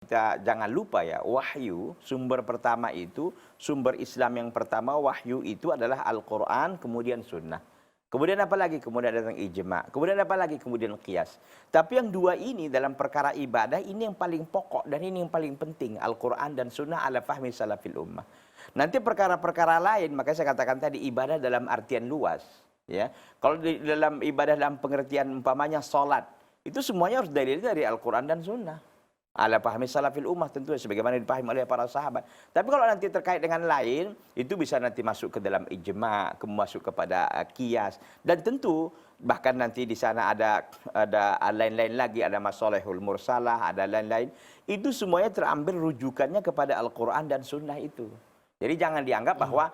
Kita jangan lupa ya, wahyu, sumber pertama itu, sumber Islam yang pertama, wahyu itu adalah Al-Quran, kemudian sunnah. Kemudian apa lagi? Kemudian datang ijma. Kemudian apa lagi? Kemudian qiyas. Tapi yang dua ini dalam perkara ibadah, ini yang paling pokok dan ini yang paling penting. Al-Quran dan sunnah ala fahmi salafil ummah. Nanti perkara-perkara lain, makanya saya katakan tadi ibadah dalam artian luas. Ya, kalau di dalam ibadah dalam pengertian umpamanya salat, itu semuanya harus dari Al-Quran dan sunnah. Ala pahami salafil ummah tentu sebagaimana dipahami oleh para sahabat. Tapi kalau nanti terkait dengan lain, itu bisa nanti masuk ke dalam ijma, masuk kepada qiyas, dan tentu bahkan nanti di sana ada lain-lain lagi, ada masalihul mursalah, ada lain-lain. Itu semuanya terambil rujukannya kepada Al-Qur'an dan sunnah itu. Jadi jangan dianggap bahwa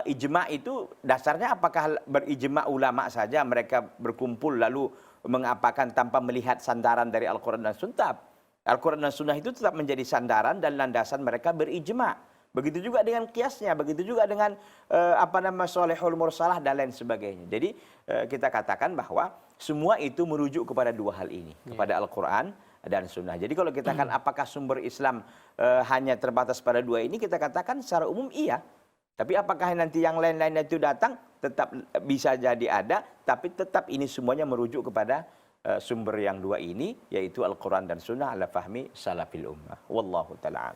ijma itu dasarnya apakah berijma ulama saja mereka berkumpul lalu mengapakan tanpa melihat sandaran dari Al-Qur'an dan sunnah. Al-Quran dan Sunnah itu tetap menjadi sandaran dan landasan mereka berijma. Begitu juga dengan kiasnya, begitu juga dengan solehul mursalah dan lain sebagainya. Jadi kita katakan bahwa semua itu merujuk kepada dua hal ini, kepada Al-Quran dan Sunnah. Jadi kalau kita katakan apakah sumber Islam hanya terbatas pada dua ini, kita katakan secara umum iya. Tapi apakah nanti yang lain-lainnya itu datang, tetap bisa jadi ada, tapi tetap ini semuanya merujuk kepada sumber yang dua ini, yaitu Al-Quran dan Sunnah ala fahmi salafil ummah. Wallahu ta'ala.